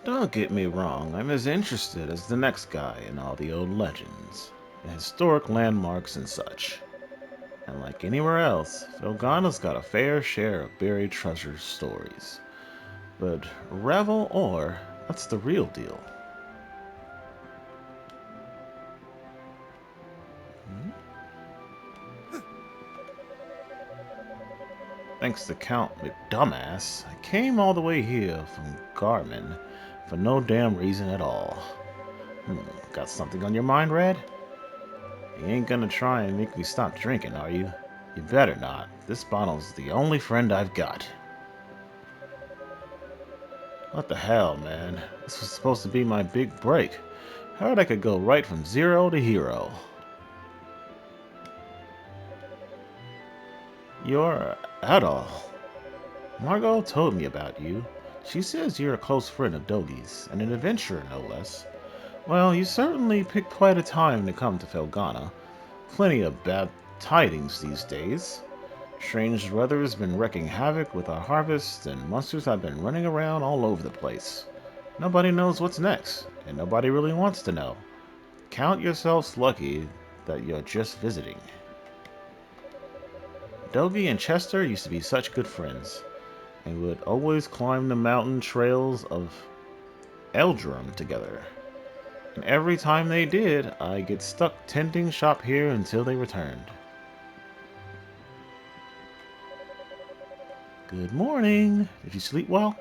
Don't get me wrong, I'm as interested as the next guy in all the old legends, and historic landmarks and such. And like anywhere else, Felghana's got a fair share of buried treasure stories. But Revel or what's the real deal? Hmm? Thanks to Count McDumbass, I came all the way here from Garmin for no damn reason at all. Got something on your mind, Red? You ain't gonna try and make me stop drinking, are you? You better not. This bottle's the only friend I've got. What the hell, man? This was supposed to be my big break. Heard I could go right from zero to hero. You're Adol. Margot told me about you. She says you're a close friend of Dogi's, and an adventurer no less. Well, you certainly picked quite a time to come to Felghana. Plenty of bad tidings these days. Strange weather has been wreaking havoc with our harvest, and monsters have been running around all over the place. Nobody knows what's next, and nobody really wants to know. Count yourselves lucky that you're just visiting. Dogi and Chester used to be such good friends, and would always climb the mountain trails of Eldrum together. And every time they did, I get stuck tending shop here until they returned. Good morning. Did you sleep well?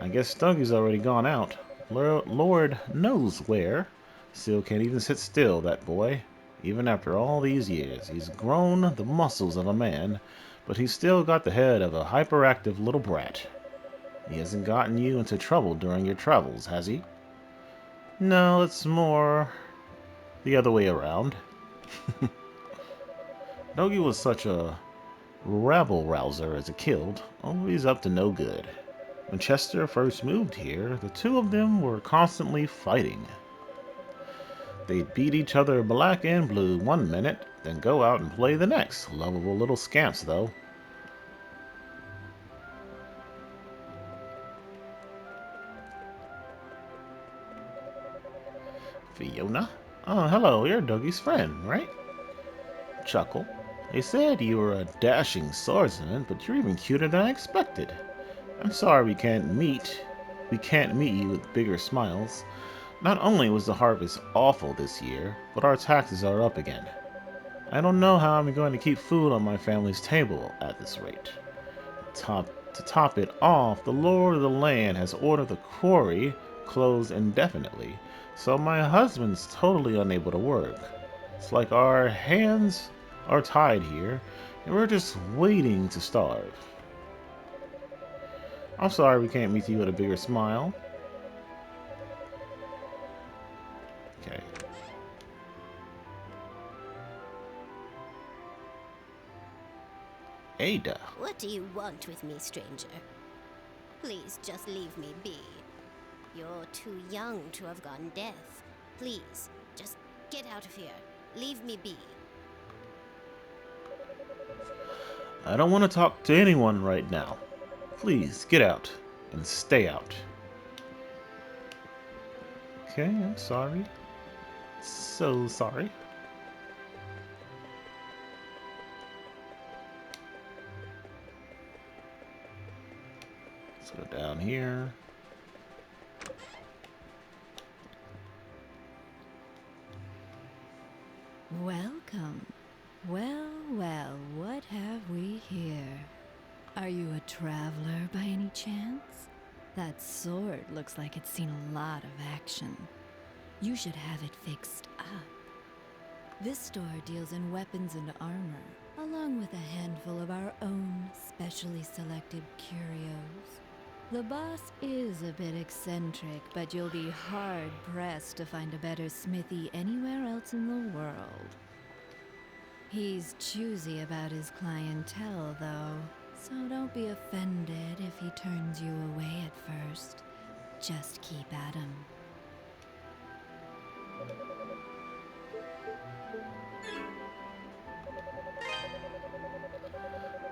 I guess Stuggy's already gone out. Lord knows where. Still can't even sit still, that boy. Even after all these years, he's grown the muscles of a man, but he's still got the head of a hyperactive little brat. He hasn't gotten you into trouble during your travels, has he? No, it's more the other way around. Nogi was such a rabble rouser as a kid, always up to no good. When Chester first moved here, the two of them were constantly fighting. They'd beat each other black and blue one minute, then go out and play the next. Lovable little scamps, though. Fiona? Oh, hello, you're Dougie's friend, right? Chuckle. They said you were a dashing swordsman, but you're even cuter than I expected. I'm sorry we can't meet. We can't meet you with bigger smiles. Not only was the harvest awful this year, but our taxes are up again. I don't know how I'm going to keep food on my family's table at this rate. To top it off, the lord of the land has ordered the quarry closed indefinitely, so my husband's totally unable to work. It's like our hands are tied here, and we're just waiting to starve. I'm sorry we can't meet you with a bigger smile. Okay. Ada. What do you want with me, stranger? Please just leave me be. You're too young to have gone deaf. Please, just get out of here. Leave me be. I don't want to talk to anyone right now. Please get out and stay out. Okay, I'm sorry. So sorry. Let's go down here. Welcome. Well, well, what have we here? Are you a traveler by any chance? That sword looks like it's seen a lot of action. You should have it fixed up. This store deals in weapons and armor, along with a handful of our own specially selected curios. The boss is a bit eccentric, but you'll be hard-pressed to find a better smithy anywhere else in the world. He's choosy about his clientele, though, so don't be offended if he turns you away at first. Just keep at him.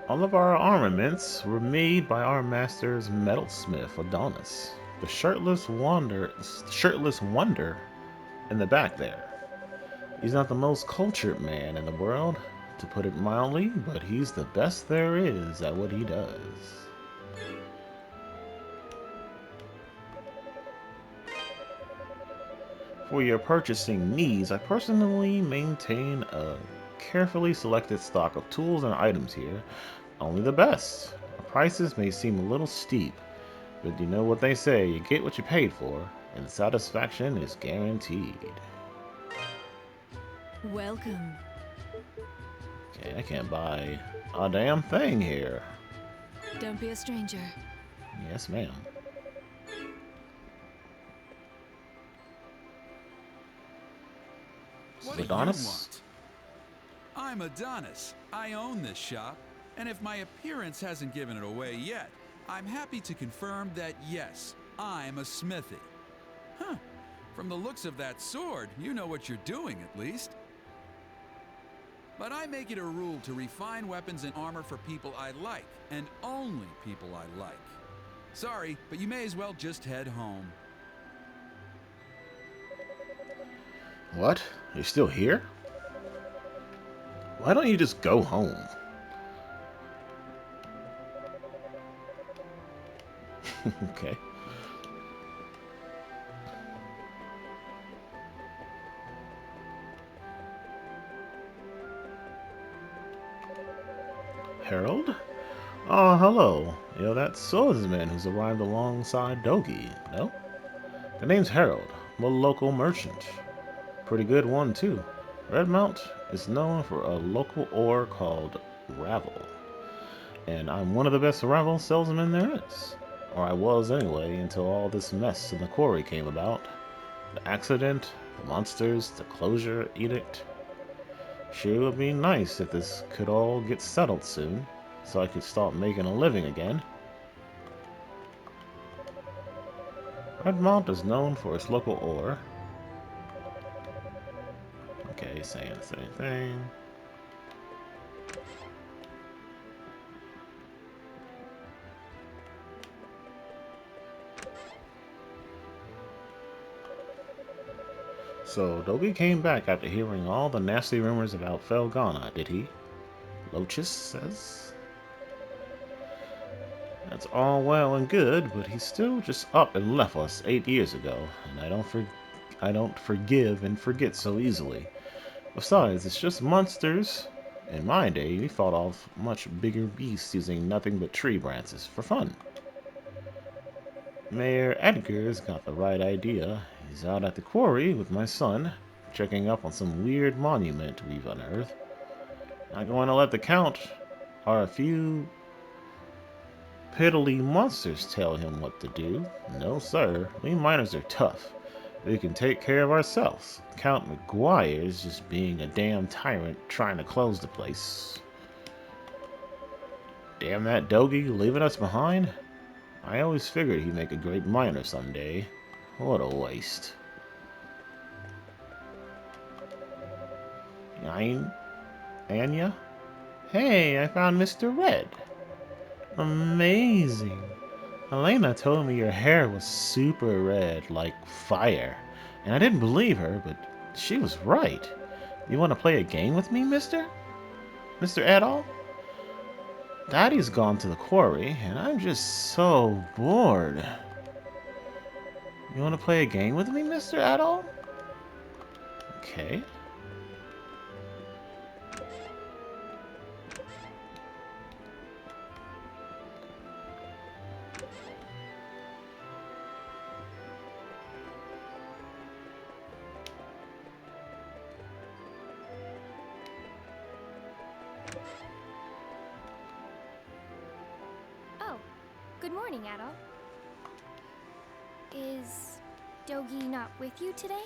All of our armaments were made by our master's metalsmith, Adonis. The shirtless wonder in the back there. He's not the most cultured man in the world, to put it mildly, but he's the best there is at what he does. For your purchasing needs, I personally maintain a carefully selected stock of tools and items here, only the best. The prices may seem a little steep, but you know what they say, you get what you paid for, and satisfaction is guaranteed. Welcome. Okay, I can't buy a damn thing here. Don't be a stranger. Yes, ma'am. This What is do you Adonis. want? I'm Adonis. I own this shop, and if my appearance hasn't given it away yet, I'm happy to confirm that yes, I'm a smithy. Huh. From the looks of that sword, you know what you're doing at least. But I make it a rule to refine weapons and armor for people I like, and only people I like. Sorry, but you may as well just head home. What? You're still here? Why don't you just go home? Okay. Harold? Oh, hello. You're that swordsman who's arrived alongside Dogi, no? The name's Harold. I'm a local merchant. Pretty good one, too. Redmount is known for a local ore called Ravel. And I'm one of the best Ravel salesmen there is. Or I was anyway, until all this mess in the quarry came about. The accident, the monsters, the closure edict. Sure would be nice if this could all get settled soon, so I could start making a living again. Redmount is known for its local ore. Okay, saying the same thing. So, Dogi came back after hearing all the nasty rumors about Felghana, did he? Lochis says. That's all well and good, but he still just up and left us 8 years ago, and I don't forgive and forget so easily. Besides, it's just monsters. In my day, we fought off much bigger beasts using nothing but tree branches for fun. Mayor Edgar's got the right idea. He's out at the quarry with my son, checking up on some weird monument we've unearthed. Not going to let the Count or a few piddly monsters tell him what to do. No, sir. We miners are tough. We can take care of ourselves. Count McGuire's just being a damn tyrant trying to close the place. Damn that Dogie leaving us behind. I always figured he'd make a great miner someday. What a waste. Anya? Hey, I found Mr. Red. Amazing. Elena told me your hair was super red, like fire. And I didn't believe her, but she was right. You want to play a game with me, mister? Mr. Adol? Daddy's gone to the quarry, and I'm just so bored. You want to play a game with me, Mr. Adol? Okay. Oh, good morning, Adol. Is Dogi not with you today?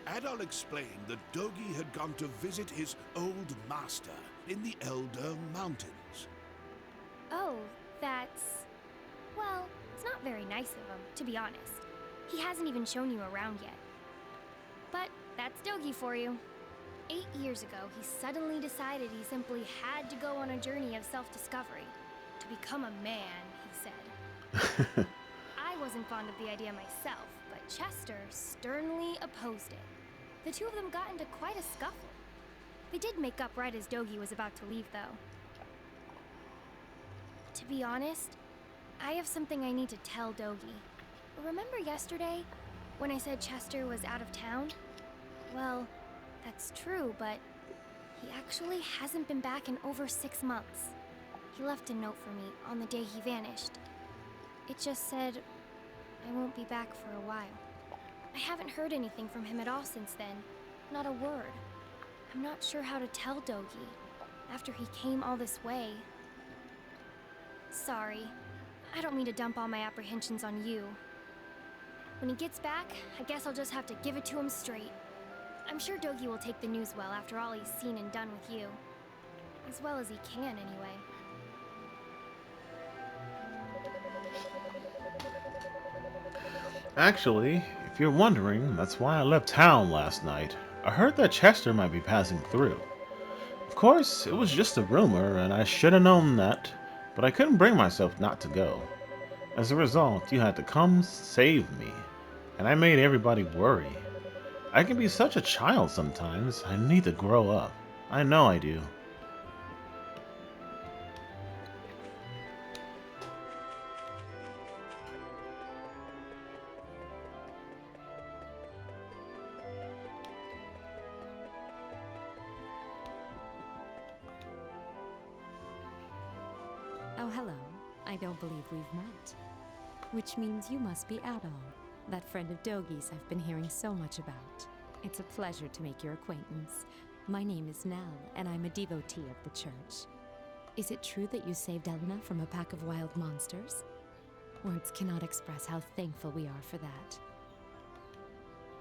Adol explained that Dogi had gone to visit his old master in the Elder Mountains. Oh, that's... well, it's not very nice of him, to be honest. He hasn't even shown you around yet. But that's Dogi for you. 8 years ago, he suddenly decided he simply had to go on a journey of self-discovery. To become a man, he said. I wasn't fond of the idea myself, but Chester sternly opposed it. The two of them got into quite a scuffle. They did make up right as Dogi was about to leave, though. To be honest, I have something I need to tell Dogi. Remember yesterday, when I said Chester was out of town? Well, that's true, but he actually hasn't been back in over 6 months. He left a note for me on the day he vanished. It just said, I won't be back for a while. I haven't heard anything from him at all since then. Not a word. I'm not sure how to tell Dogi, after he came all this way. Sorry. I don't mean to dump all my apprehensions on you. When he gets back, I guess I'll just have to give it to him straight. I'm sure Dogi will take the news well after all he's seen and done with you. As well as he can, anyway. Actually, if you're wondering, that's why I left town last night. I heard that Chester might be passing through. Of course, it was just a rumor, and I should have known that, but I couldn't bring myself not to go. As a result, you had to come save me, and I made everybody worry. I can be such a child sometimes. I need to grow up. I know I do. Oh, hello. I don't believe we've met. Which means you must be Adol, that friend of Dogi's I've been hearing so much about. It's a pleasure to make your acquaintance. My name is Nell, and I'm a devotee of the church. Is it true that you saved Elena from a pack of wild monsters? Words cannot express how thankful we are for that.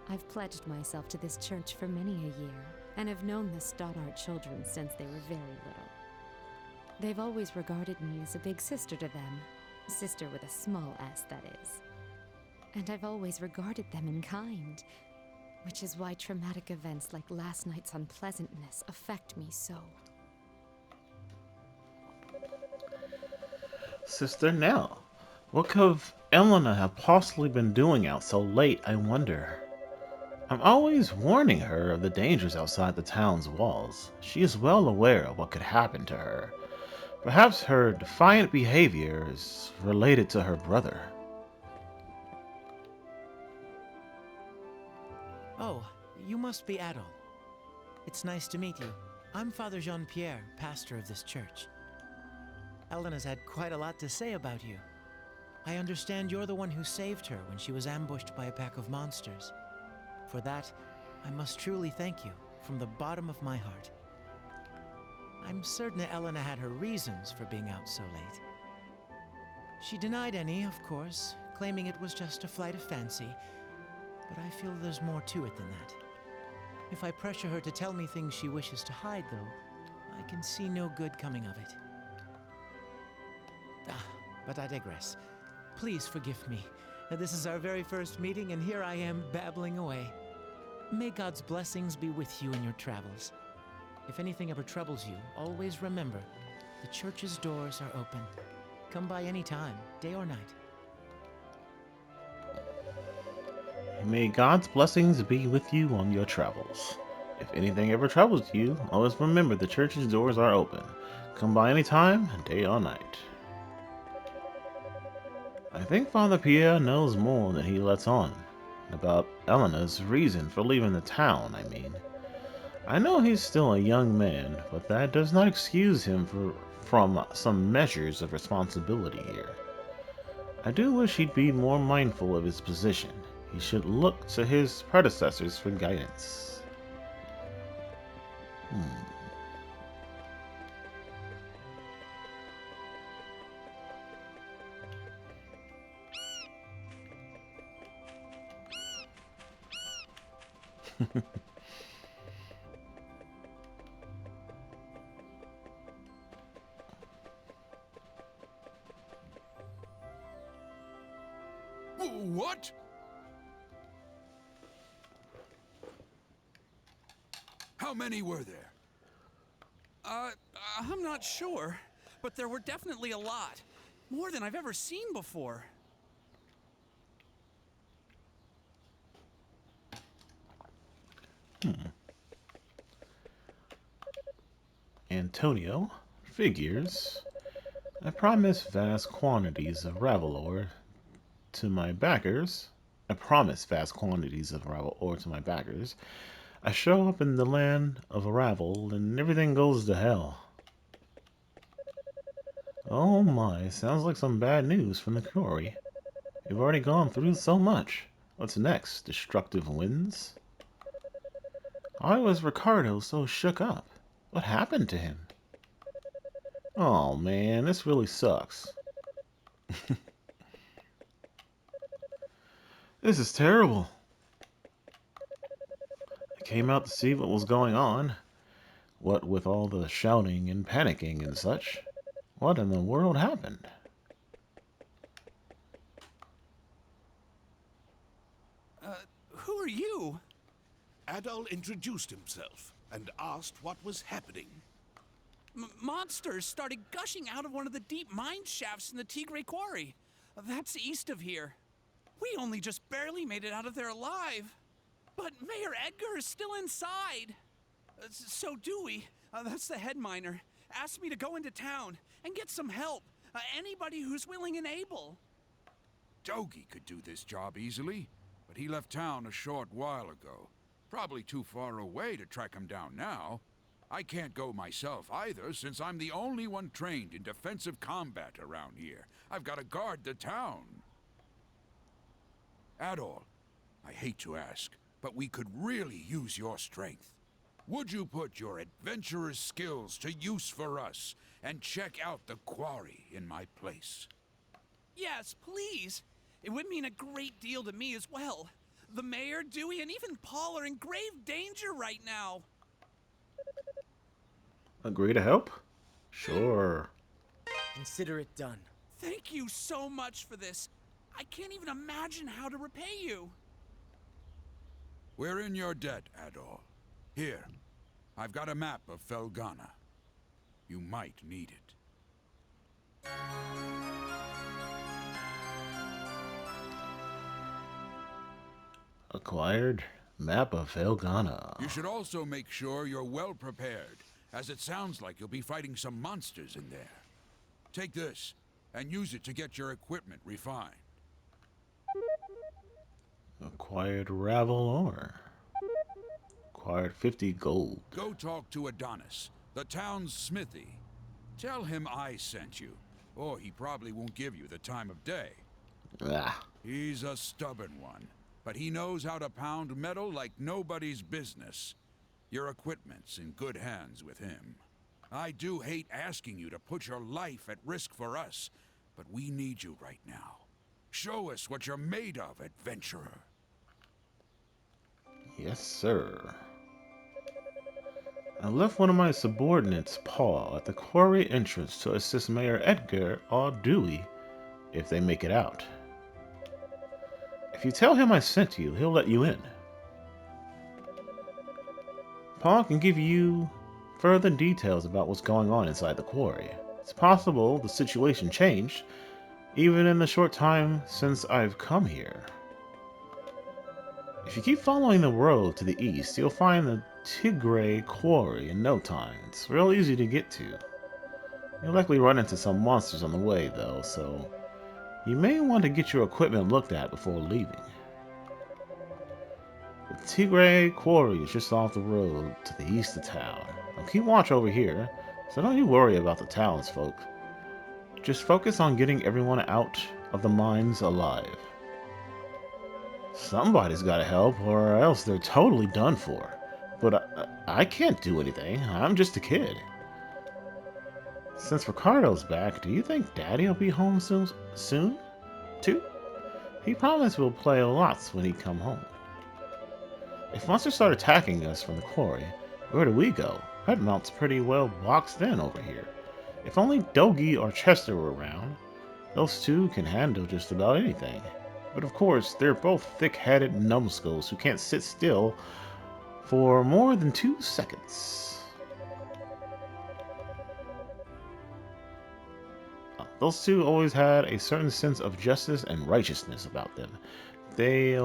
I've pledged myself to this church for many a year, and have known the Stoddart children since they were very little. They've always regarded me as a big sister to them. Sister with a small s, that is. And I've always regarded them in kind, which is why traumatic events like last night's unpleasantness affect me so. Sister Nell, what could Elena have possibly been doing out so late, I wonder? I'm always warning her of the dangers outside the town's walls. She is well aware of what could happen to her. Perhaps her defiant behavior is related to her brother. Oh, you must be Adol. It's nice to meet you. I'm Father Jean-Pierre, pastor of this church. Elena's had quite a lot to say about you. I understand you're the one who saved her when she was ambushed by a pack of monsters. For that, I must truly thank you from the bottom of my heart. I'm certain Elena had her reasons for being out so late. She denied any, of course, claiming it was just a flight of fancy, but I feel there's more to it than that. If I pressure her to tell me things she wishes to hide, though, I can see no good coming of it. But I digress. Please forgive me. This is our very first meeting, and here I am babbling away. May God's blessings be with you in your travels. If anything ever troubles you, always remember, the church's doors are open. Come by any time, day or night. May God's blessings be with you on your travels. If anything ever troubles you, always remember the church's doors are open. Come by any time, day or night. I think Father Pierre knows more than he lets on. About Elena's reason for leaving the town, I mean. I know he's still a young man, but that does not excuse him from some measures of responsibility here. I do wish he'd be more mindful of his position. He should look to his predecessors for guidance. What? How many were there? I'm not sure, but there were definitely a lot. More than I've ever seen before. Antonio, figures. I promise vast quantities of ravel ore to my backers. I promise vast quantities of ravel ore to my backers. I show up in the land of ravel and everything goes to hell. Oh my, sounds like some bad news from the quarry. We've already gone through so much. What's next? Destructive winds? Why was Ricardo so shook up? What happened to him? Oh man, this really sucks. This is terrible. I came out to see what was going on. What with all the shouting and panicking and such. What in the world happened? Who are you? Adol introduced himself and asked what was happening. Monsters started gushing out of one of the deep mine shafts in the Tigre Quarry. That's east of here. We only just barely made it out of there alive. But Mayor Edgar is still inside. So Dewey, that's the head miner, asked me to go into town and get some help. Anybody who's willing and able. Dogie could do this job easily, but he left town a short while ago. Probably too far away to track him down now. I can't go myself either, since I'm the only one trained in defensive combat around here. I've got to guard the town. Adol, I hate to ask, but we could really use your strength. Would you put your adventurer's skills to use for us and check out the quarry in my place? Yes, please. It would mean a great deal to me as well. The mayor, Dewey, and even Paul are in grave danger right now. Agree to help? Sure. Consider it done. Thank you so much for this. I can't even imagine how to repay you. We're in your debt, Adol. Here, I've got a map of Felghana. You might need it. Acquired map of Felghana. You should also make sure you're well prepared, as it sounds like you'll be fighting some monsters in there. Take this, and use it to get your equipment refined. Acquired ravel ore. Acquired 50 gold. Go talk to Adonis, the town's smithy. Tell him I sent you, or he probably won't give you the time of day. Ah. He's a stubborn one, but he knows how to pound metal like nobody's business. Your equipment's in good hands with him. I do hate asking you to put your life at risk for us, but we need you right now. Show us what you're made of, adventurer. Yes, sir. I left one of my subordinates, Paul, at the quarry entrance to assist Mayor Edgar or Dewey if they make it out. If you tell him I sent you, he'll let you in. Paul can give you further details about what's going on inside the quarry. It's possible the situation changed, even in the short time since I've come here. If you keep following the road to the east, you'll find the Tigre Quarry in no time. It's real easy to get to. You'll likely run into some monsters on the way, though, so you may want to get your equipment looked at before leaving. The Tigre Quarry is just off the road to the east of town. I'll keep watch over here, so don't you worry about the townsfolk. Just focus on getting everyone out of the mines alive. Somebody's gotta help, or else they're totally done for. But I can't do anything. I'm just a kid. Since Ricardo's back, do you think Daddy will be home soon? Too? He promised we'll play lots when he come home. If monsters start attacking us from the quarry, where do we go? Redmount's pretty well boxed in over here. If only Dogie or Chester were around, those two can handle just about anything. But of course, they're both thick-headed numbskulls who can't sit still for more than 2 seconds. Those two always had a certain sense of justice and righteousness about them. They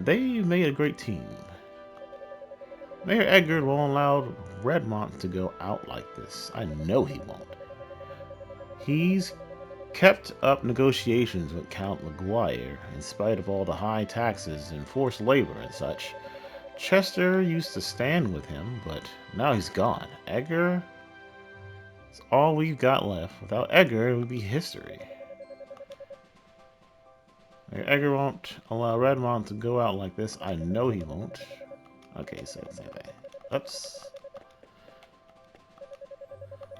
made a great team. Mayor Edgar won't allow Redmont to go out like this. I know he won't. He's kept up negotiations with Count Maguire in spite of all the high taxes and forced labor and such. Chester used to stand with him, but now he's gone. Edgar is all we've got left. Without Edgar, it would be history. Edgar won't allow Redmont to go out like this. I know he won't. Okay, so same thing. Oops.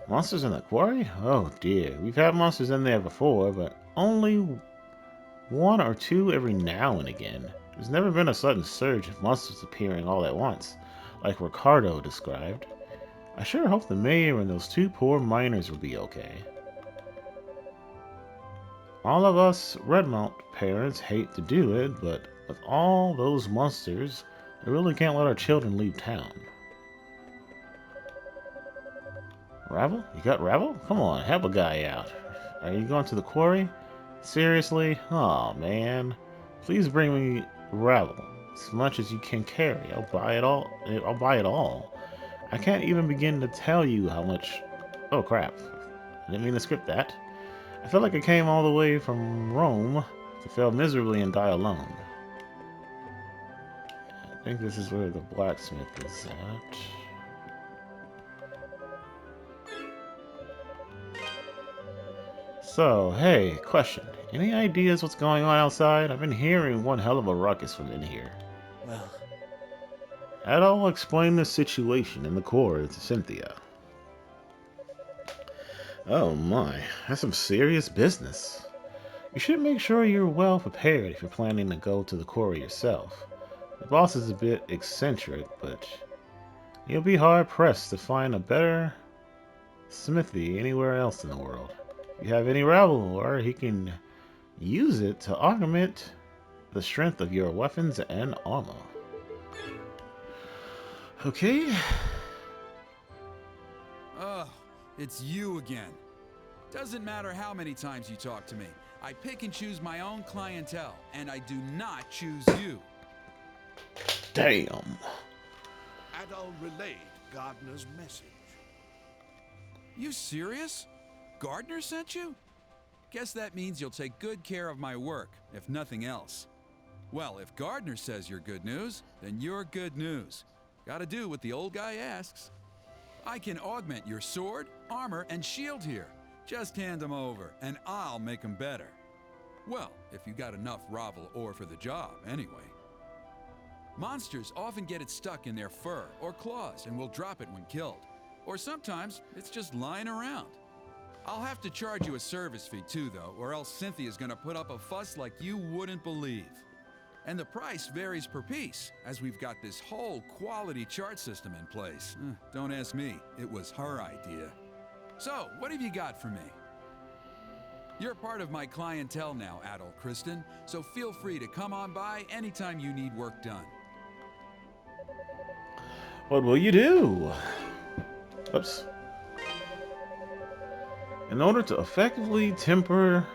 Monsters in the quarry? Oh dear. We've had monsters in there before, but only one or two every now and again. There's never been a sudden surge of monsters appearing all at once, like Ricardo described. I sure hope the mayor and those two poor miners will be okay. All of us Redmont parents hate to do it, but with all those monsters, we really can't let our children leave town. Ravel? You got Ravel? Come on, help a guy out. Are you going to the quarry? Seriously? Aw, man. Please bring me Ravel. As much as you can carry. I'll buy it all. I'll buy it all. I can't even begin to tell you how much... Oh, crap. I didn't mean to script that. I feel like I came all the way from Rome to fail miserably and die alone. I think this is where the blacksmith is at. So, hey, question. Any ideas what's going on outside? I've been hearing one hell of a ruckus from in here. Well, I'll explain the situation in the core to Cynthia. Oh my, that's some serious business. You should make sure you're well prepared if you're planning to go to the quarry yourself. The boss is a bit eccentric, but you'll be hard-pressed to find a better smithy anywhere else in the world. If you have any Ravel ore, he can use it to augment the strength of your weapons and armor. Okay. Ugh, it's you again. Doesn't matter how many times you talk to me. I pick and choose my own clientele, and I do not choose you. Damn. Adol relayed Gardner's message. You serious? Gardner sent you? Guess that means you'll take good care of my work, if nothing else. Well, if Gardner says you're good news, then you're good news. Gotta do what the old guy asks. I can augment your sword, armor, and shield here. Just hand them over, and I'll make them better. Well, if you got enough Ravel ore for the job, anyway. Monsters often get it stuck in their fur or claws and will drop it when killed. Or sometimes it's just lying around. I'll have to charge you a service fee too, though, or else Cynthia's gonna put up a fuss like you wouldn't believe. And the price varies per piece, as we've got this whole quality chart system in place. Don't ask me, it was her idea. So, what have you got for me? You're part of my clientele now, Adol Kristen, so feel free to come on by anytime you need work done. What will you do? Oops. In order to effectively temper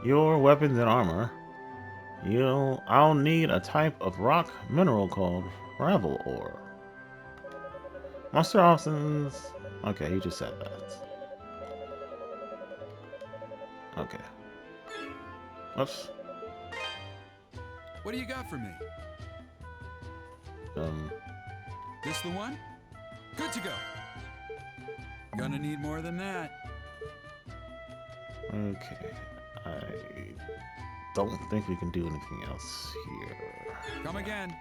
your weapons and armor, I'll need a type of rock mineral called Ravel ore. Monster Austin's... Okay, he just said that. Okay. Oops. What do you got for me? This the one? Good to go. Gonna need more than that. Okay. I don't think we can do anything else here. Come again.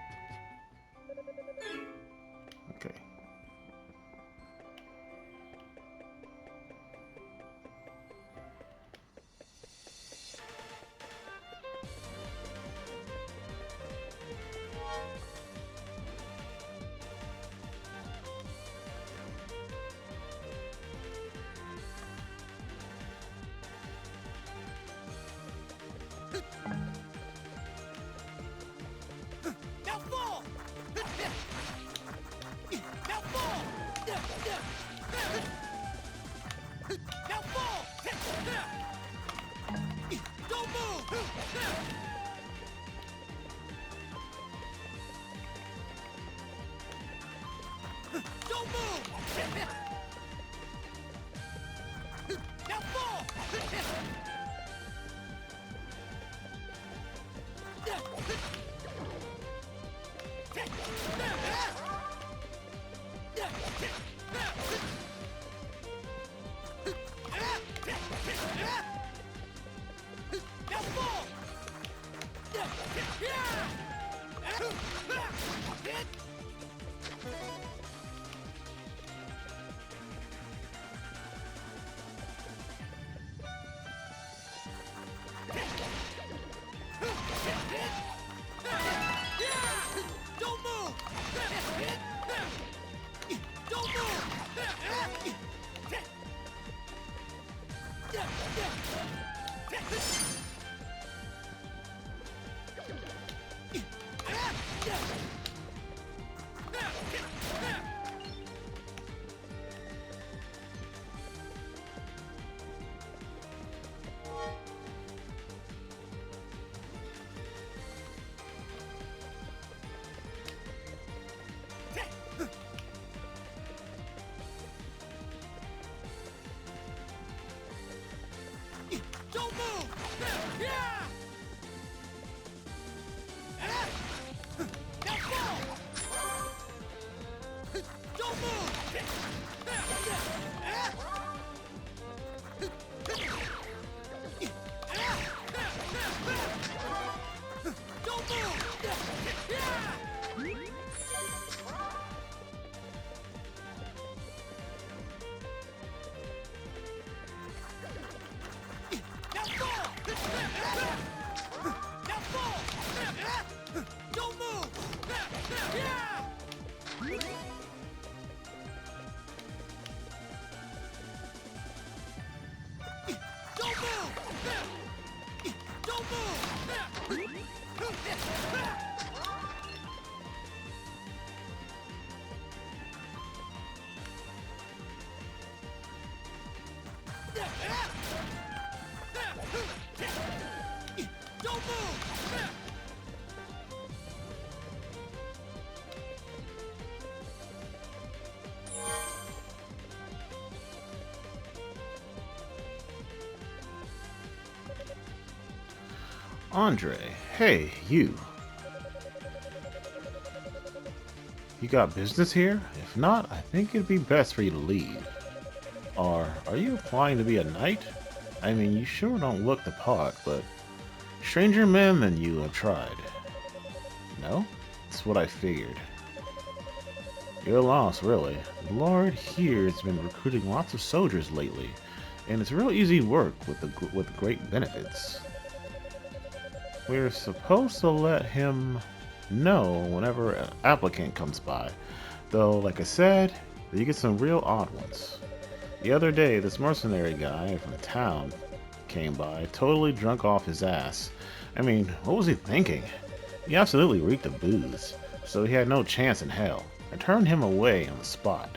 Okay. Now fall! Now fall! Now fall! Don't move! Don't move! Yeah! Now fall! Don't move! Don't move! Yeah! Now fall! Now fall! Don't move! Yeah! Don't move! Don't move! Don't move! Andre, hey, you. You got business here? If not, I think it'd be best for you to leave. Or, are you applying to be a knight? I mean, you sure don't look the part, but stranger men than you have tried. No? That's what I figured. You're lost, really. The Lord here has been recruiting lots of soldiers lately, and it's real easy work with great benefits. We're supposed to let him know whenever an applicant comes by, though, like I said, you get some real odd ones. The other day, this mercenary guy from town came by, totally drunk off his ass. I mean, what was he thinking? He absolutely reeked of booze, so he had no chance in hell. I turned him away on the spot.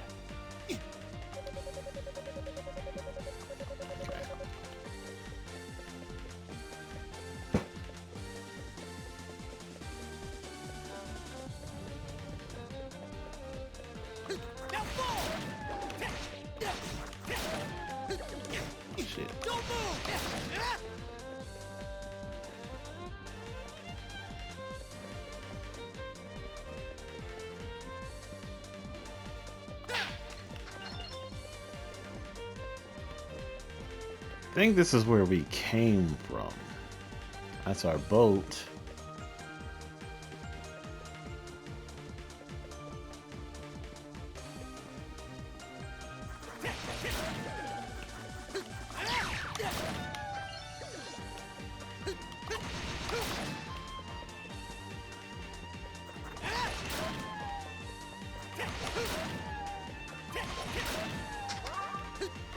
Now fall! Shit. Don't move! I think this is where we came from. That's our boat.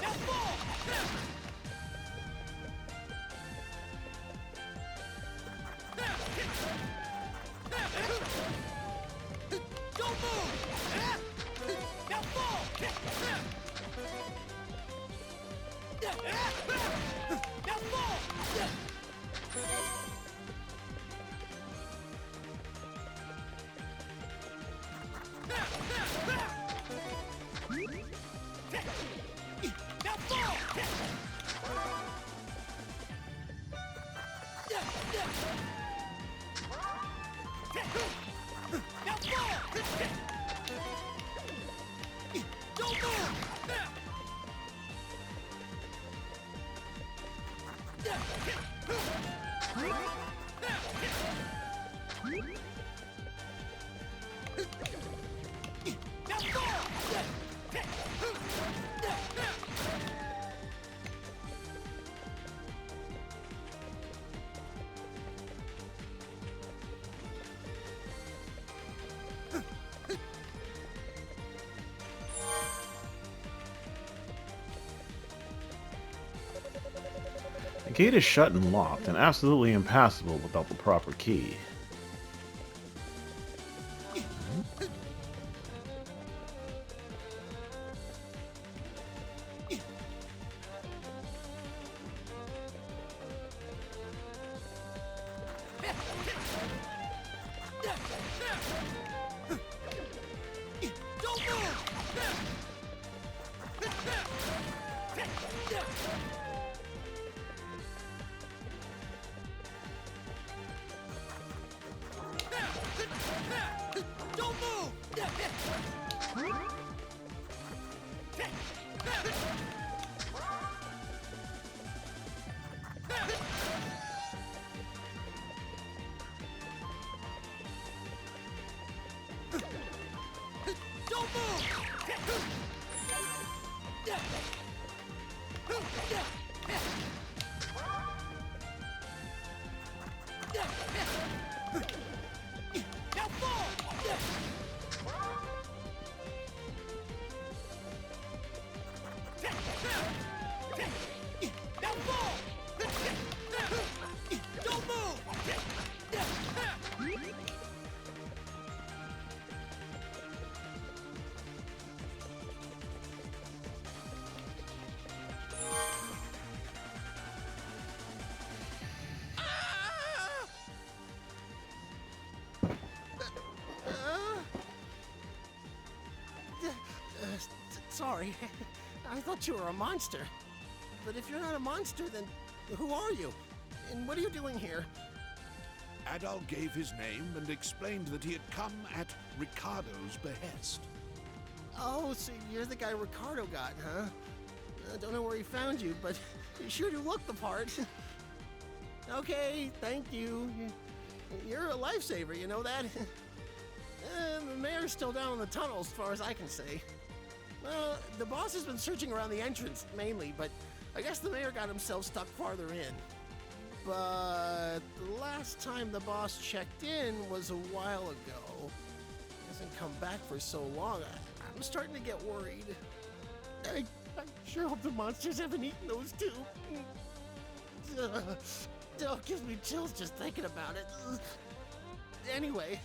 Now fall! Don't move! Now fall! Now fall! Now fall! Now fall! Don't move! Now fall! The gate is shut and locked, and absolutely impassable without the proper key. Don't move! Don't move! Don't move! Now fall! Now fall! Don't move! Sorry. I thought you were a monster. But if you're not a monster, then who are you? And what are you doing here? Adol gave his name and explained that he had come at Ricardo's behest. Oh, so you're the guy Ricardo got, huh? I don't know where he found you, but you sure do look the part. Okay, thank you. You're a lifesaver, you know that? The mayor's still down in the tunnel as far as I can say. Well, the boss has been searching around the entrance, mainly, but I guess the mayor got himself stuck farther in. But the last time the boss checked in was a while ago. He hasn't come back for so long. I'm starting to get worried. I sure hope the monsters haven't eaten those two. It gives me chills just thinking about it. Anyway,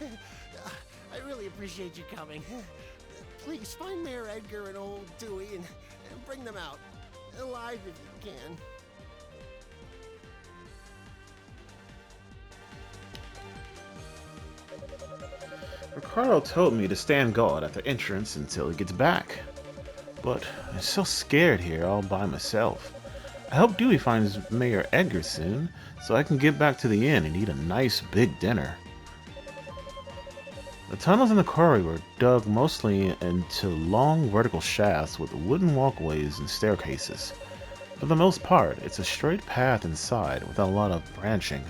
I really appreciate you coming. Please find Mayor Edgar and old Dewey and bring them out. Alive if you can. Ricardo told me to stand guard at the entrance until he gets back. But I'm so scared here all by myself. I hope Dewey finds Mayor Edgar soon, so I can get back to the inn and eat a nice big dinner. The tunnels in the quarry were dug mostly into long vertical shafts with wooden walkways and staircases. For the most part, it's a straight path inside without a lot of branching.